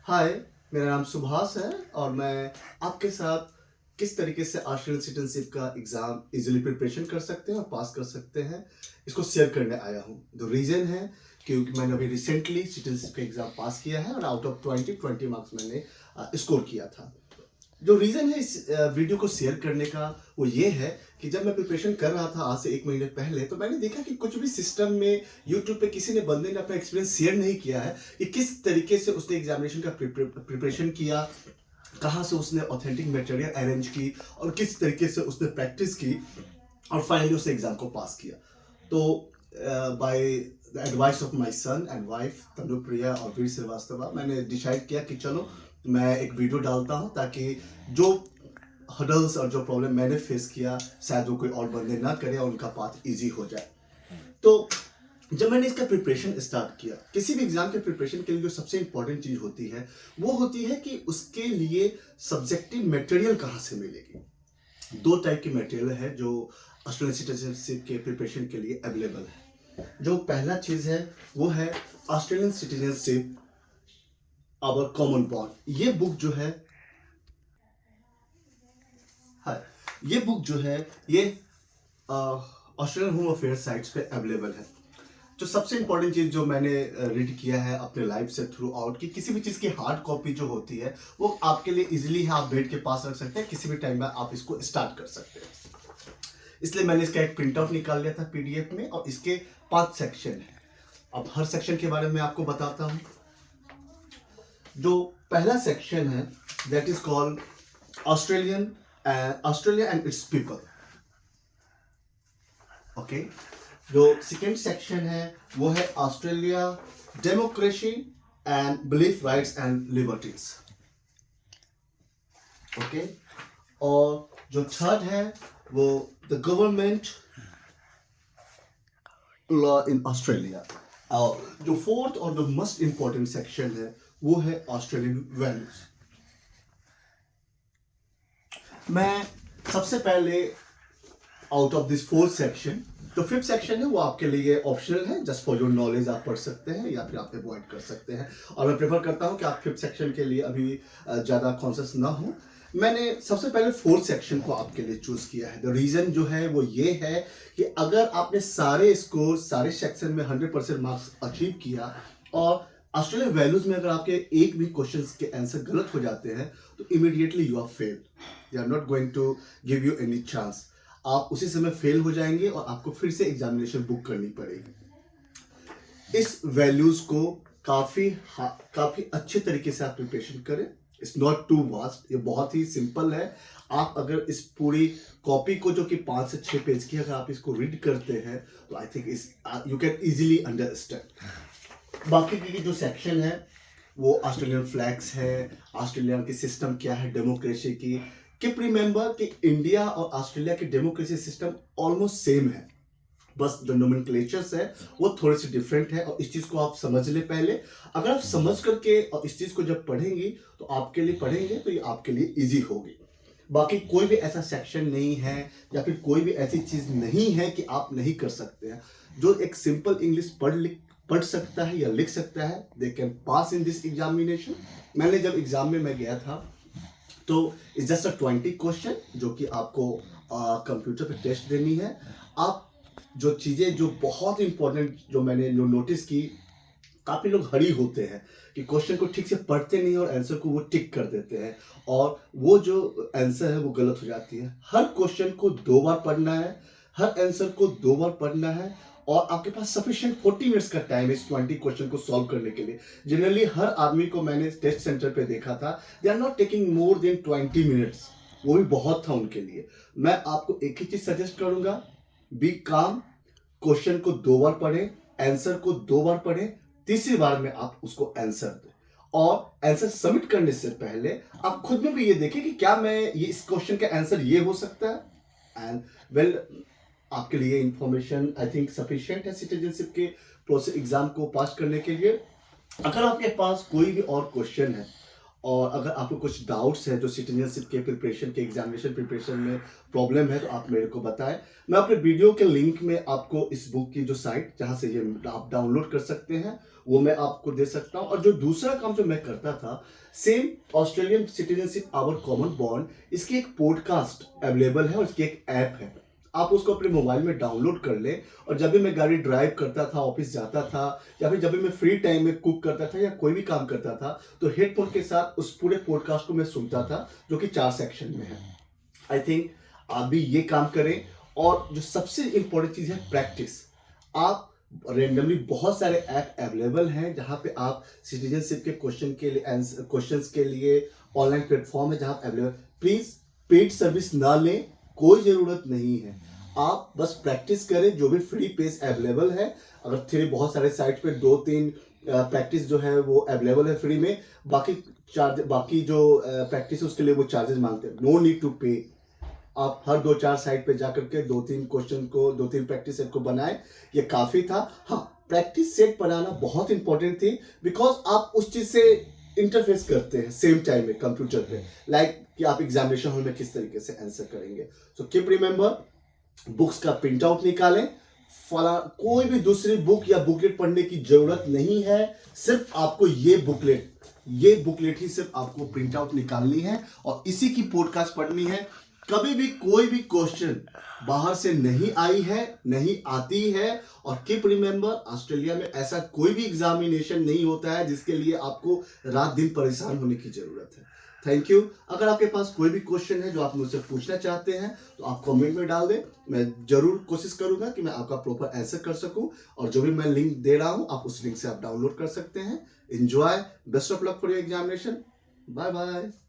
हाय, मेरा नाम सुभाष है और मैं आपके साथ किस तरीके से ऑस्ट्रेलियन सिटीजनशिप का एग्ज़ाम इजीली प्रिपरेशन कर सकते हैं और पास कर सकते हैं, इसको शेयर करने आया हूँ। द रीज़न है क्योंकि मैंने अभी रिसेंटली सिटीजनशिप का एग्ज़ाम पास किया है और आउट ऑफ 20 मार्क्स मैंने स्कोर किया था। जो रीज़न है इस वीडियो को शेयर करने का वो ये है कि जब मैं प्रिपरेशन कर रहा था आज से 1 महीने पहले, तो मैंने देखा कि कुछ भी सिस्टम में यूट्यूब पे किसी ने बंदे ने अपना एक्सपीरियंस शेयर नहीं किया है कि किस तरीके से उसने एग्जामिनेशन का प्रिपरेशन किया, कहाँ से उसने ऑथेंटिक मटेरियल अरेंज की और किस तरीके से उसने प्रैक्टिस की और फाइनली उसने एग्ज़ाम को पास किया। तो by the advice of my son and wife Tanupriya और वीर श्रीवास्तव, मैंने डिसाइड किया कि चलो मैं एक वीडियो डालता हूँ ताकि जो हर्डल्स और जो प्रॉब्लम मैंने फेस किया शायद वो कोई और बंदे ना करे और उनका पाथ इजी हो जाए। तो जब मैंने इसका प्रिपरेशन स्टार्ट किया, किसी भी एग्जाम के प्रिपरेशन के लिए जो सबसे इंपॉर्टेंट चीज होती है वो होती है कि उसके लिए सब्जेक्टिव मटेरियल कहाँ से मिलेगी। दो टाइप की मटेरियल है जो ऑस्ट्रेलियन सिटीजनशिप के प्रिपरेशन के लिए अवेलेबल है। जो पहला चीज है वो है Australian citizenship our common bond. ये बुक जो है, हाँ, ये बुक जो है ये ऑस्ट्रेलियन होम अफेयर्स साइट्स पे अवेलेबल है। जो सबसे इंपॉर्टेंट चीज जो मैंने रीड किया है अपने लाइफ से थ्रू आउट, की किसी भी चीज की हार्ड कॉपी जो होती है वो आपके लिए इजीली है, आप बेड के पास रख सकते हैं, किसी भी टाइम में आप इसको स्टार्ट कर सकते हैं। इसलिए मैंने इसका एक प्रिंट आउट निकाल लिया था पीडीएफ में और इसके 5 सेक्शन है। अब हर सेक्शन के बारे में आपको बताता हूँ। जो पहला सेक्शन है that is called Australia and it's people. Okay, जो सेकेंड सेक्शन है वो है Australia, democracy and belief rights and liberties. Okay, और जो थर्ड है वो the government law in Australia. और जो फोर्थ और द मोस्ट इंपॉर्टेंट सेक्शन है वो है ऑस्ट्रेलियन वैल्यूज। मैं सबसे पहले out of this fourth section, जो फिफ्थ सेक्शन है वो आपके लिए ऑप्शनल है, जस्ट फॉर योर नॉलेज आप पढ़ सकते हैं या फिर आप अवॉइड कर सकते हैं। और मैं प्रेफर करता हूं कि आप फिफ्थ सेक्शन के लिए अभी ज़्यादा कॉन्शियस ना हो। मैंने सबसे पहले फोर्थ सेक्शन को आपके लिए चूज किया है। द रीज़न जो है वो ये है कि अगर आपने सारे स्कोर सारे सेक्शन में 100% मार्क्स अचीव किया और ऑस्ट्रेलियन वैल्यूज में अगर आपके एक भी क्वेश्चन के आंसर गलत हो जाते हैं तो immediately you are fail, they are not going to give you any chance. आप उसी समय फेल हो जाएंगे और आपको फिर से एग्जामिनेशन बुक करनी पड़ेगी। इस वैल्यूज को काफी अच्छे तरीके से आप प्रिपरेशन करें। इट्स नॉट टू वास्ट, ये बहुत ही सिंपल है। आप अगर इस पूरी कॉपी को जो कि 5 से 6 पेज की, अगर आप इसको रीड करते हैं तो आई थिंक इस यू कैन इजीली अंडरस्टैंड। बाकी की जो सेक्शन है वो ऑस्ट्रेलियन फ्लैग्स है, ऑस्ट्रेलिया की सिस्टम क्या है डेमोक्रेसी की। कीप रिमेंबर कि इंडिया और ऑस्ट्रेलिया की डेमोक्रेसी सिस्टम ऑलमोस्ट सेम है, बस जो नोमेनक्लेचर्स है वो थोड़े से डिफरेंट है और इस चीज को आप समझ ले पहले। अगर आप समझ करके और इस चीज को जब पढ़ेंगी तो आपके लिए पढ़ेंगे तो ये आपके लिए इजी होगी। बाकी कोई भी ऐसा सेक्शन नहीं है या फिर कोई भी ऐसी चीज नहीं है कि आप नहीं कर सकते हैं। जो एक सिंपल इंग्लिश पढ़ सकता है या लिख सकता है, they can pass in this examination. मैंने जब एग्जाम में मैं गया था तो इट्स जस्ट अ 20 क्वेश्चन जो कि आपको कंप्यूटर पे टेस्ट देनी है। आप जो चीज़ें जो बहुत इंपॉर्टेंट जो मैंने जो नोटिस की, काफ़ी लोग हरी होते हैं कि क्वेश्चन को ठीक से पढ़ते नहीं और आंसर को वो टिक कर देते हैं और वो जो आंसर है वो गलत हो जाती है। हर क्वेश्चन को 2 बार पढ़ना है, हर आंसर को 2 बार पढ़ना है और आपके पास सफिशिएंट 40 मिनट्स का टाइम है इस 20 क्वेश्चन को सॉल्व करने के लिए। जनरली हर आदमी को मैंने टेस्ट सेंटर पे देखा था, they are not taking more than 20 minutes, वो भी बहुत था उनके लिए। मैं आपको एक ही चीज सजेस्ट करूंगा, बी काम, क्वेश्चन को 2 बार पढ़ें, आंसर को 2 बार पढ़ें, तीसरी बार में आप उसको आंसर दें और आंसर सबमिट करने से पहले आप खुद में भी ये देखें कि क्या मैं ये इस क्वेश्चन का आंसर ये हो सकता है। एंड वेल, आपके लिए इंफॉर्मेशन आई थिंक सफिशिएंट है सिटीजनशिप के प्रोसेस एग्जाम को पास करने के लिए। अगर आपके पास कोई भी और क्वेश्चन है और अगर आपको कुछ डाउट्स है जो सिटीजनशिप के प्रिपरेशन के एग्जामिनेशन प्रिपरेशन में प्रॉब्लम है तो आप मेरे को बताएं। मैं अपने वीडियो के लिंक में आपको इस बुक की जो साइट जहाँ से ये आप डाउनलोड कर सकते हैं वो मैं आपको दे सकता हूँ। और जो दूसरा काम जो मैं करता था, same Australian citizenship our common bond, इसकी एक पॉडकास्ट अवेलेबल है और इसकी एक ऐप है। आप उसको अपने मोबाइल में डाउनलोड कर लें और जब भी मैं गाड़ी ड्राइव करता था, ऑफिस जाता था, या फिर जब भी मैं फ्री टाइम में कुक करता था या कोई भी काम करता था तो हेडफोन के साथ उस पूरे पॉडकास्ट को मैं सुनता था, जो कि 4 सेक्शन में है। आई थिंक आप भी ये काम करें। और जो सबसे इंपॉर्टेंट चीज़ है प्रैक्टिस। आप रेंडमली बहुत सारे ऐप अवेलेबल हैं जहाँ पे आप सिटीजनशिप के क्वेश्चंस के लिए ऑनलाइन प्लेटफॉर्म है जहाँ अवेलेबल। प्लीज़ पेड सर्विस ना लें, कोई ज़रूरत नहीं है। आप बस प्रैक्टिस करें जो भी फ्री पेज अवेलेबल है। अगर थ्री बहुत सारे साइट पे 2-3 प्रैक्टिस जो है वो अवेलेबल है फ्री में, बाकी जो प्रैक्टिस उसके लिए वो चार्जेस मांगते हैं। नो नीड टू पे। आप हर 2-4 साइट पे जाकर के 2-3 क्वेश्चन को 2-3 प्रैक्टिस सेट को बनाएं, ये काफ़ी था। हाँ, प्रैक्टिस सेट बनाना बहुत इंपॉर्टेंट थी बिकॉज आप उस चीज़ से इंटरफेस करते हैं सेम टाइम में कंप्यूटर पे, लाइक कि आप एग्जामिनेशन हॉल में किस तरीके से आंसर करेंगे। सो कीप रिमेंबर, बुक्स का प्रिंट आउट निकालें। कोई भी दूसरी बुक या बुकलेट पढ़ने की जरूरत नहीं है। सिर्फ आपको ये बुकलेट ही सिर्फ आपको प्रिंट आउट निकालनी है और इसी की पॉडकास्ट पढ़नी है। कभी भी कोई भी क्वेश्चन बाहर से नहीं आई है, नहीं आती है। और कीप रिमेंबर, ऑस्ट्रेलिया में ऐसा कोई भी एग्जामिनेशन नहीं होता है जिसके लिए आपको रात दिन परेशान होने की जरूरत है। Thank you. अगर आपके पास कोई भी क्वेश्चन है जो आप मुझसे पूछना चाहते हैं तो आप कमेंट में डाल दें। मैं जरूर कोशिश करूंगा कि मैं आपका प्रॉपर आंसर कर सकूं। और जो भी मैं लिंक दे रहा हूं आप उस लिंक से आप डाउनलोड कर सकते हैं। Enjoy, best of luck for your examination. Bye bye.